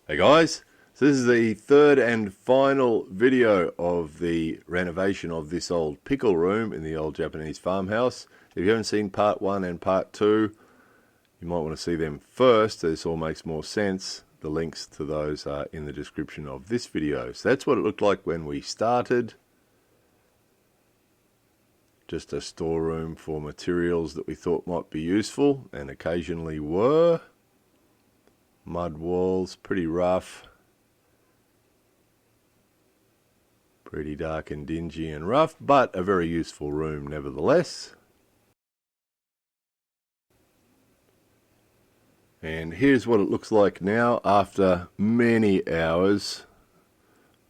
Hey guys, so this is the third and final video of the renovation of this old pickle room in the old Japanese farmhouse. If you haven't seen part 1 and part 2, you might want to see them first. This all makes more sense. The links to those are in the description of this video. So that's what it looked like when we started. Just a storeroom for materials that we thought might be useful, and occasionally were. Mud walls, pretty rough. Pretty dark and dingy and rough, but a very useful room nevertheless. And here's what it looks like now after many hours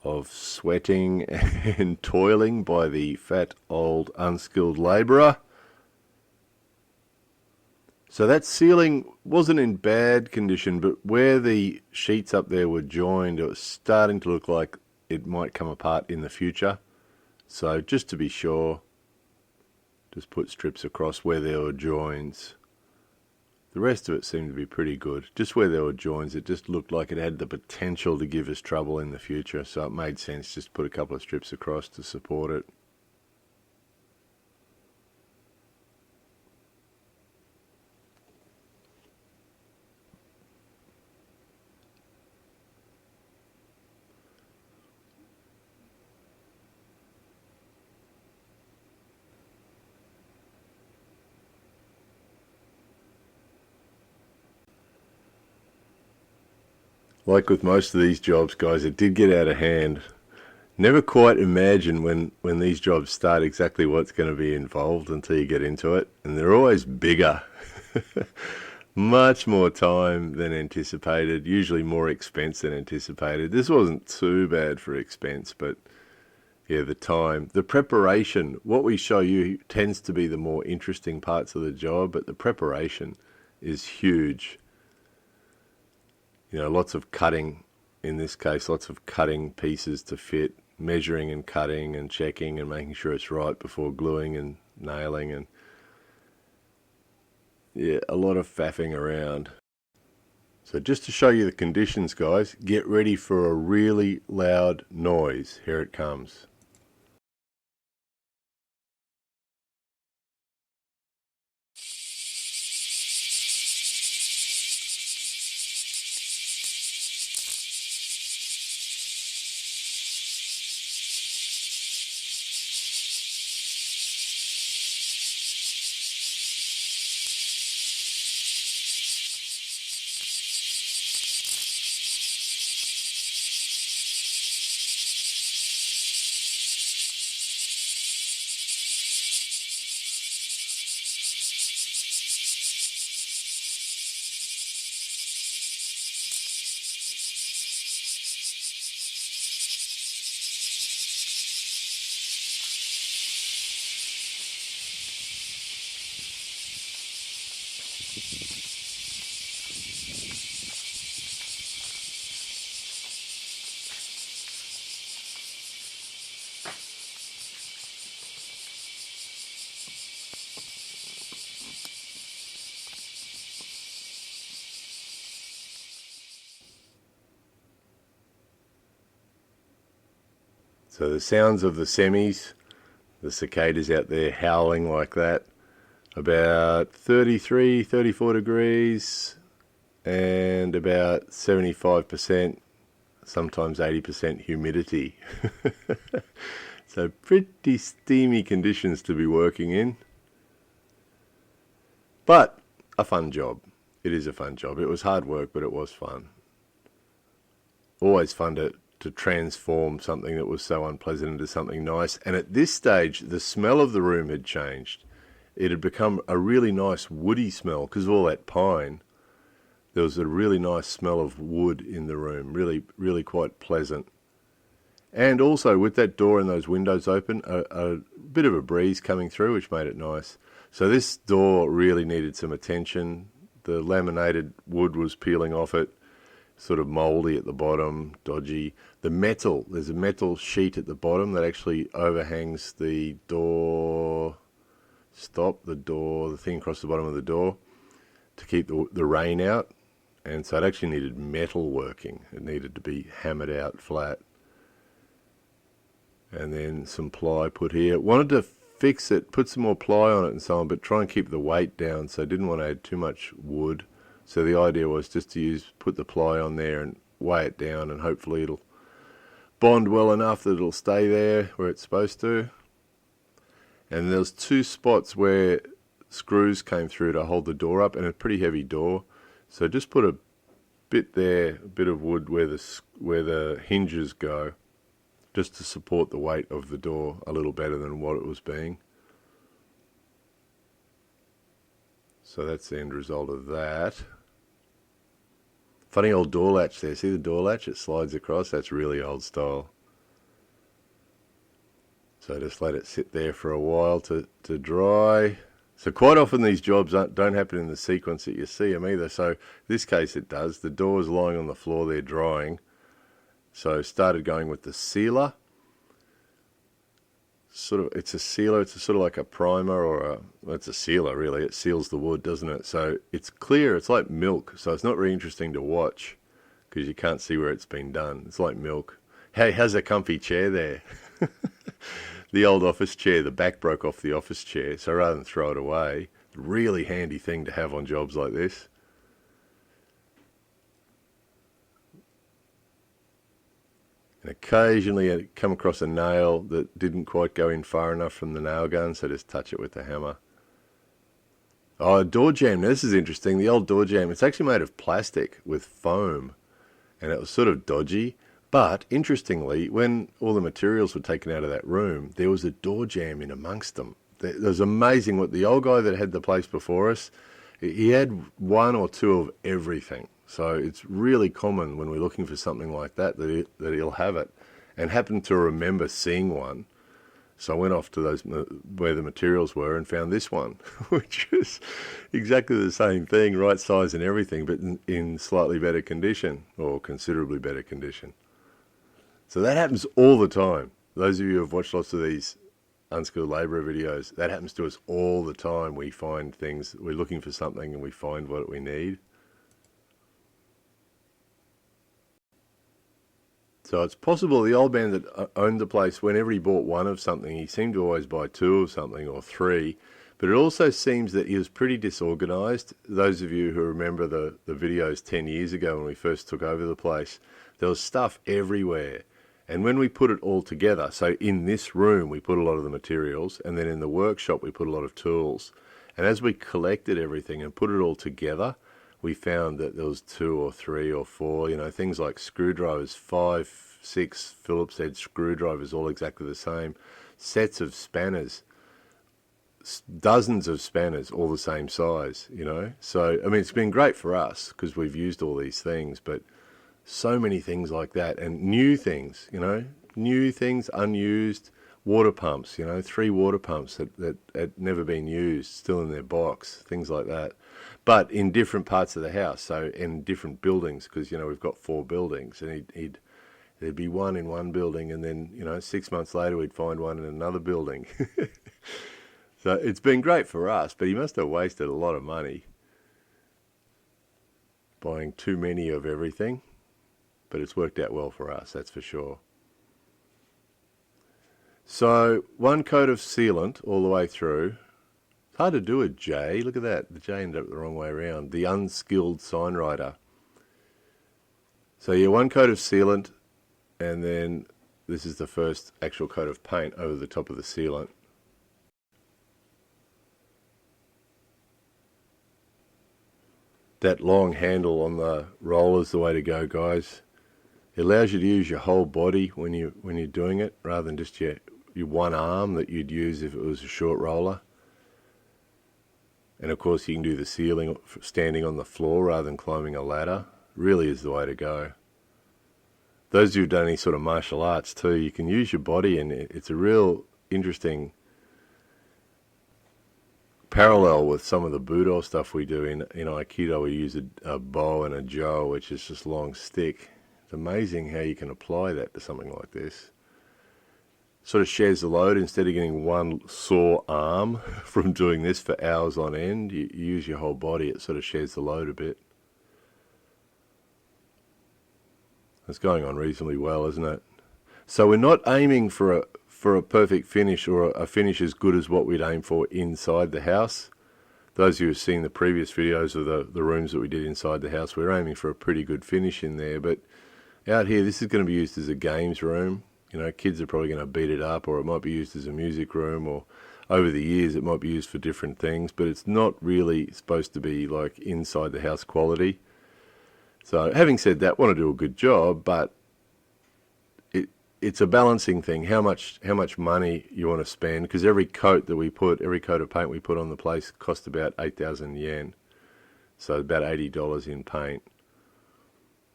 of sweating and toiling by the fat old unskilled labourer. So that ceiling wasn't in bad condition, but where the sheets up there were joined, it was starting to look like it might come apart in the future. So just to be sure, just put strips across where there were joins. The rest of it seemed to be pretty good. Just where there were joins, it just looked like it had the potential to give us trouble in the future. So it made sense just to put a couple of strips across to support it. Like with most of these jobs, guys, it did get out of hand. Never quite imagine when these jobs start exactly what's going to be involved until you get into it. And they're always bigger. Much more time than anticipated, usually more expense than anticipated. This wasn't too bad for expense, but yeah, the time, the preparation, what we show you tends to be the more interesting parts of the job, but the preparation is huge. You know, lots of cutting, in this case, lots of cutting pieces to fit, measuring and cutting and checking and making sure it's right before gluing and nailing, and yeah, a lot of faffing around. So just to show you the conditions, guys, get ready for a really loud noise. Here it comes. So the sounds of the semis, the cicadas out there howling like that, about 33, 34 degrees and about 75%, sometimes 80% humidity. So pretty steamy conditions to be working in. But a fun job. It is a fun job. It was hard work, but it was fun. Always fun to transform something that was so unpleasant into something nice. And at this stage, the smell of the room had changed. It had become a really nice woody smell because of all that pine. There was a really nice smell of wood in the room, really quite pleasant. And also with that door and those windows open, a bit of a breeze coming through, which made it nice. So this door really needed some attention. The laminated wood was peeling off it. Sort of mouldy at the bottom, dodgy. The metal, there's a metal sheet at the bottom that actually overhangs the door stop, the thing across the bottom of the door to keep the rain out. and so it actually needed metal working. It needed to be hammered out flat. And then some ply put here. Wanted to fix it, put some more ply on it and so on, but try and keep the weight down, so I didn't want to add too much wood. So the idea was just to put the ply on there and weigh it down, and hopefully it'll bond well enough that it'll stay there where it's supposed to. And there's 2 spots where screws came through to hold the door up, and a pretty heavy door. So just put a bit there, a bit of wood where the hinges go, just to support the weight of the door a little better than what it was being. So that's the end result of that. Funny old door latch there. See the door latch? It slides across. That's really old style. So just let it sit there for a while to dry. So quite often these jobs don't happen in the sequence that you see them either. So in this case it does. The door's lying on the floor there drying. So started going with the sealer. It's a sealer. It's sort of like a primer well, it's a sealer really. It seals the wood, doesn't it? So it's clear. It's like milk. So it's not very interesting to watch because you can't see where it's been done. It's like milk. Hey, how's a comfy chair there? The old office chair. The back broke off the office chair. So rather than throw it away, really handy thing to have on jobs like this. And occasionally I come across a nail that didn't quite go in far enough from the nail gun, so just touch it with the hammer. Oh, a door jamb. Now this is interesting. The old door jamb, it's actually made of plastic with foam, and it was sort of dodgy. But interestingly, when all the materials were taken out of that room, there was a door jamb in amongst them. It was amazing what the old guy that had the place before us, he had 1 or 2 of everything. So it's really common when we're looking for something like that he'll have it, and happened to remember seeing one. So I went off to those where the materials were and found this one, which is exactly the same thing, right size and everything, but in slightly better condition, or considerably better condition. So that happens all the time. Those of you who have watched lots of these unskilled labourer videos, that happens to us all the time. We find things, we're looking for something and we find what we need. So it's possible the old man that owned the place, whenever he bought one of something, he seemed to always buy 2 of something or 3. But it also seems that he was pretty disorganised. Those of you who remember the videos 10 years ago when we first took over the place, there was stuff everywhere. And when we put it all together, so in this room we put a lot of the materials, and then in the workshop we put a lot of tools. And as we collected everything and put it all together, we found that there was 2 or 3 or 4, things like screwdrivers, 5, 6 Phillips head screwdrivers, all exactly the same. Sets of spanners, dozens of spanners, all the same size, So, I mean, it's been great for us because we've used all these things, but so many things like that, and new things, new things, unused water pumps, 3 water pumps that had never been used, still in their box, things like that. But in different parts of the house, so in different buildings, because, we've got 4 buildings, and there'd be one in one building, and then, 6 months later we'd find one in another building. So it's been great for us, but he must have wasted a lot of money buying too many of everything. But it's worked out well for us, that's for sure. So 1 coat of sealant all the way through. It's hard to do a J. Look at that. The J ended up the wrong way around. The unskilled sign writer. So 1 coat of sealant, and then this is the first actual coat of paint over the top of the sealant. That long handle on the roller is the way to go, guys. It allows you to use your whole body when you're doing it, rather than just your one arm that you'd use if it was a short roller. And of course you can do the sealing standing on the floor rather than climbing a ladder. Really is the way to go. Those of you who've done any sort of martial arts too, you can use your body, and it's a real interesting parallel with some of the Budo stuff we do in Aikido. We use a bow and a jo, which is just long stick. It's amazing how you can apply that to something like this. Sort of shares the load. Instead of getting one sore arm from doing this for hours on end, you use your whole body. It sort of shares the load a bit. It's going on reasonably well, isn't it? So we're not aiming for a perfect finish or a finish as good as what we'd aim for inside the house. Those of you who've seen the previous videos of the rooms that we did inside the house, we're aiming for a pretty good finish in there. But out here, this is going to be used as a games room. You know, kids are probably going to beat it up, or it might be used as a music room, or over the years it might be used for different things, but it's not really supposed to be like inside the house quality. So having said that, want to do a good job, but it's a balancing thing, how much money you want to spend, because every coat of paint we put on the place cost about 8,000 yen, so about $80 in paint.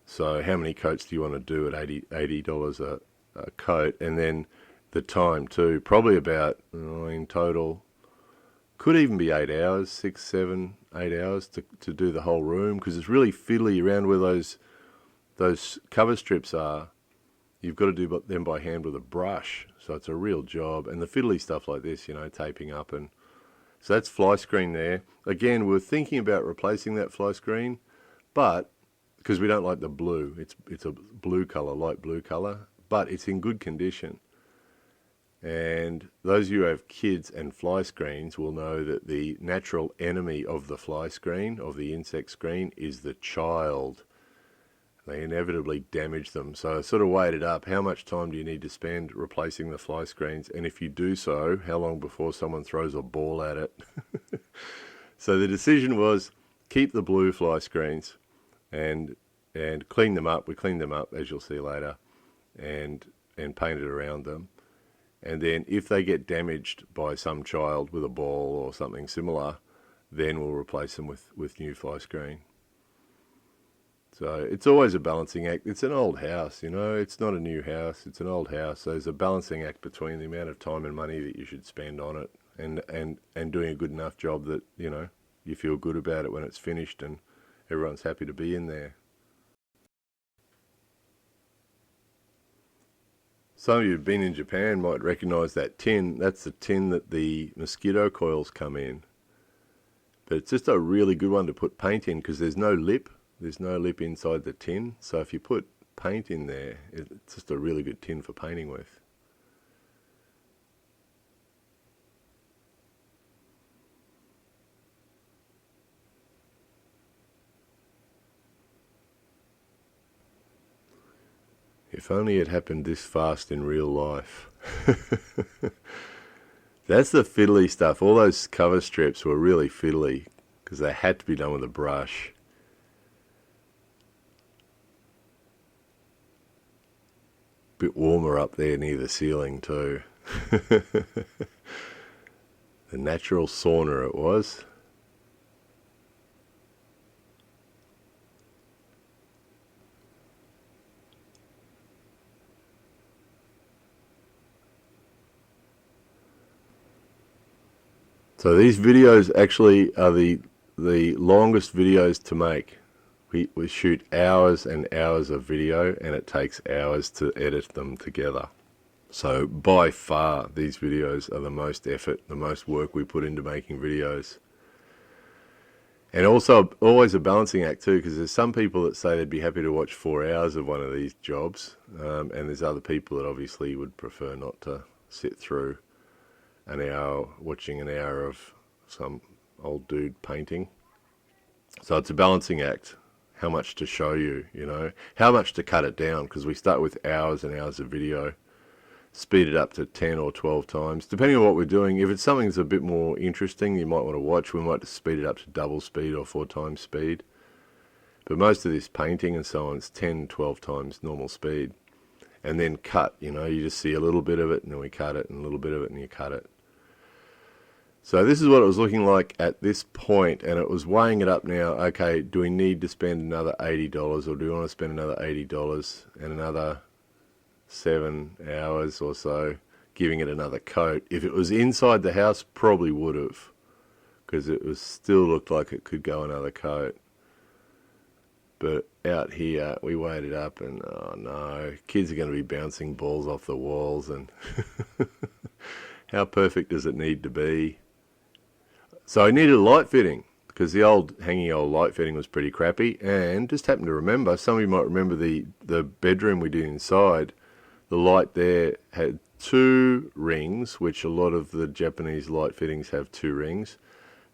So how many coats do you want to do at $80 a coat? And then the time too, probably about, in total, could even be 8 hours, 6, 7, 8 hours to do the whole room, because it's really fiddly around where those cover strips are. You've got to do them by hand with a brush, so it's a real job. And the fiddly stuff like this, you know, taping up. And so that's fly screen there. Again, we're thinking about replacing that fly screen, but because we don't like the blue, it's a blue color, light blue color, but it's in good condition. And those of you who have kids and fly screens will know that the natural enemy of the fly screen, of the insect screen, is the child. They inevitably damage them. So I sort of weighed it up. How much time do you need to spend replacing the fly screens? And if you do so, how long before someone throws a ball at it? So the decision was keep the blue fly screens and clean them up. We cleaned them up, as you'll see later, and painted around them. And then if they get damaged by some child with a ball or something similar, then we'll replace them with new fly screen. So it's always a balancing act. It's an old house, you know, it's not a new house, it's an old house. So there's a balancing act between the amount of time and money that you should spend on it and doing a good enough job that, you know, you feel good about it when it's finished and everyone's happy to be in there. Some of you who've been in Japan might recognize that tin. That's the tin that the mosquito coils come in. But it's just a really good one to put paint in because there's no lip. There's no lip inside the tin, so if you put paint in there, it's just a really good tin for painting with. If only it happened this fast in real life. That's the fiddly stuff. All those cover strips were really fiddly because they had to be done with a brush. Bit warmer up there near the ceiling too. The natural sauna it was. So these videos actually are the longest videos to make. We shoot hours and hours of video and it takes hours to edit them together. So by far these videos are the most effort, the most work we put into making videos. And also always a balancing act too, because there's some people that say they'd be happy to watch 4 hours of one of these jobs, and there's other people that obviously would prefer not to sit through an hour, watching an hour of some old dude painting. So it's a balancing act. How much to show you, you know, how much to cut it down, because we start with hours and hours of video, speed it up to 10 or 12 times, depending on what we're doing. If it's something that's a bit more interesting you might want to watch, we might speed it up to double speed or 4 times speed. But most of this painting and so on, it's 10, 12 times normal speed. And then cut, you know, you just see a little bit of it and then we cut it and a little bit of it and you cut it. So this is what it was looking like at this point, and it was weighing it up now. Okay, do we need to spend another $80, or do we want to spend another $80 and another 7 hours or so giving it another coat? If it was inside the house, probably would have, because it was still looked like it could go another coat. But out here, we weighed it up, and oh no, kids are going to be bouncing balls off the walls, and how perfect does it need to be? So I needed a light fitting, because the old hanging old light fitting was pretty crappy, and just happened to remember, some of you might remember the bedroom we did inside, the light there had 2 rings, which a lot of the Japanese light fittings have 2 rings,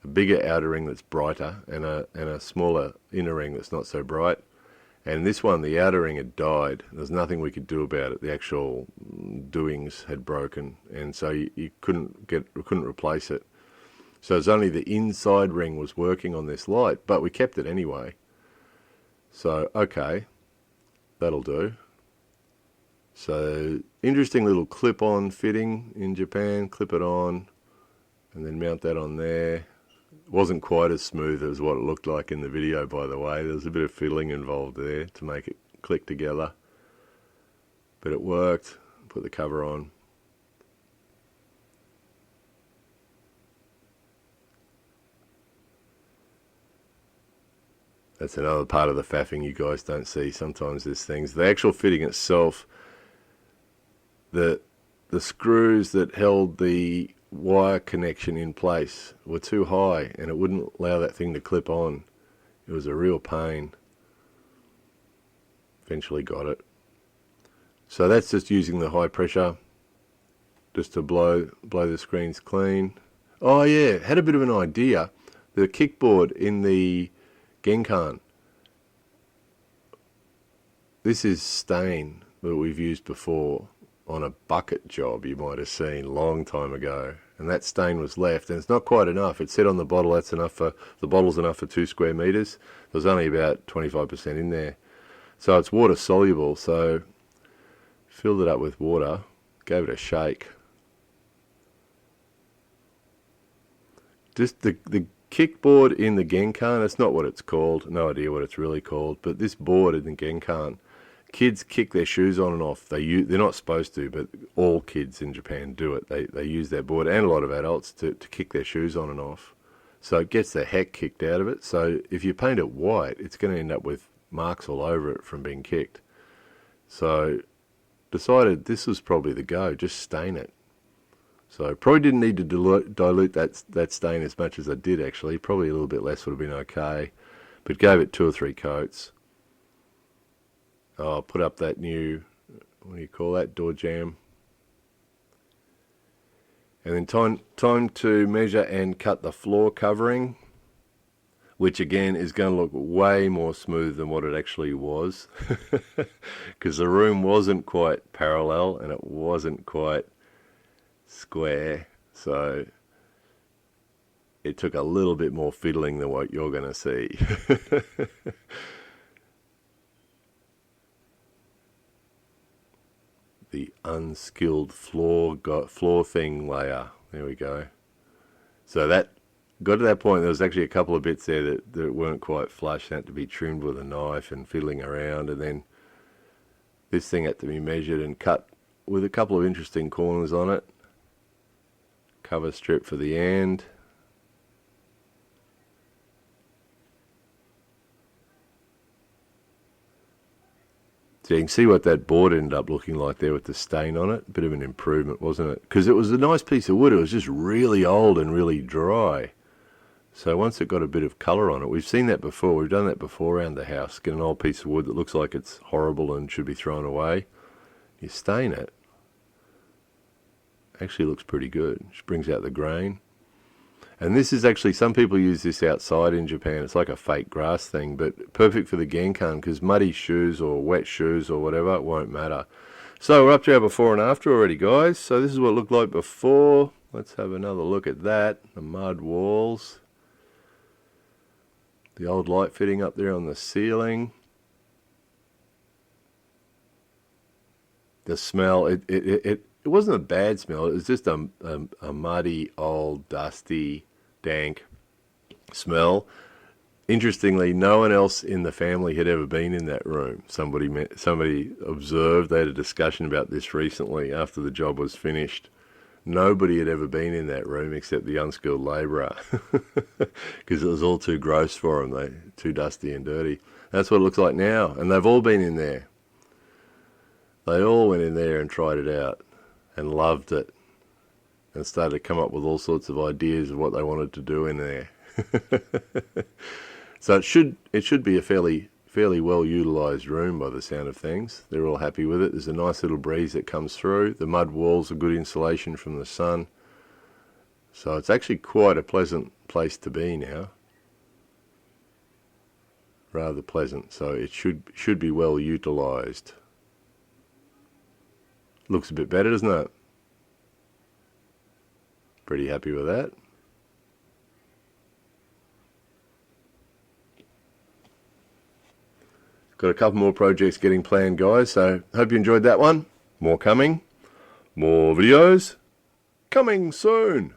a bigger outer ring that's brighter and a smaller inner ring that's not so bright. And this one, the outer ring had died. There's nothing we could do about it. The actual doings had broken, and so you couldn't replace it. So it's only the inside ring was working on this light, but we kept it anyway. So, okay, that'll do. So, interesting little clip-on fitting in Japan. Clip it on, and then mount that on there. It wasn't quite as smooth as what it looked like in the video, by the way. There was a bit of fiddling involved there to make it click together. But it worked. Put the cover on. That's another part of the faffing you guys don't see. Sometimes there's things. The actual fitting itself, the screws that held the wire connection in place were too high, and it wouldn't allow that thing to clip on. It was a real pain. Eventually got it. So that's just using the high pressure just to blow the screens clean. Oh yeah, had a bit of an idea. The kickboard in the Genkan. This is stain that we've used before on a bucket job you might have seen a long time ago, and that stain was left, and it's not quite enough. It said on the bottle that's enough for, the bottle's enough for 2 square meters. There's only about 25% in there, so it's water soluble. So filled it up with water, gave it a shake. Just the kickboard in the Genkan, that's not what it's called, no idea what it's really called, but this board in the Genkan, kids kick their shoes on and off. They're not supposed to, but all kids in Japan do it. They use that board, and a lot of adults, to kick their shoes on and off. So it gets the heck kicked out of it. So if you paint it white, it's going to end up with marks all over it from being kicked. So decided this was probably the go, just stain it. So probably didn't need to dilute that stain as much as I did actually. Probably a little bit less would have been okay. But gave it 2 or 3 coats. I'll put up that new, what do you call that, door jamb. And then time to measure and cut the floor covering, which again is going to look way more smooth than what it actually was. Because the room wasn't quite parallel and it wasn't quite square, so it took a little bit more fiddling than what you're going to see. The unskilled floor thing layer. There we go. So that got to that point. There was actually a couple of bits there that weren't quite flush, had to be trimmed with a knife and fiddling around, and then this thing had to be measured and cut with a couple of interesting corners on it. Cover strip for the end. So you can see what that board ended up looking like there with the stain on it. Bit of an improvement, wasn't it? Because it was a nice piece of wood. It was just really old and really dry. So once it got a bit of colour on it, we've seen that before. We've done that before around the house. Get an old piece of wood that looks like it's horrible and should be thrown away. You stain it. Actually looks pretty good. Just brings out the grain. And this is actually, some people use this outside in Japan. It's like a fake grass thing, but perfect for the Genkan because muddy shoes or wet shoes or whatever, it won't matter. So we're up to our before and after already, guys. So this is what it looked like before. Let's have another look at that. The mud walls. The old light fitting up there on the ceiling. The smell, it wasn't a bad smell. It was just a muddy, old, dusty, dank smell. Interestingly, no one else in the family had ever been in that room. Somebody observed. They had a discussion about this recently after the job was finished. Nobody had ever been in that room except the unskilled labourer because it was all too gross for them. Too dusty and dirty. That's what it looks like now, and they've all been in there. They all went in there and tried it out and loved it and started to come up with all sorts of ideas of what they wanted to do in there. So it should be a fairly well utilised room by the sound of things. They're all happy with it. There's a nice little breeze that comes through. The mud walls are good insulation from the sun. So it's actually quite a pleasant place to be now. Rather pleasant. So it should be well utilised. Looks a bit better, doesn't it? Pretty happy with that. Got a couple more projects getting planned, guys, so hope you enjoyed that one. More coming. More videos coming soon.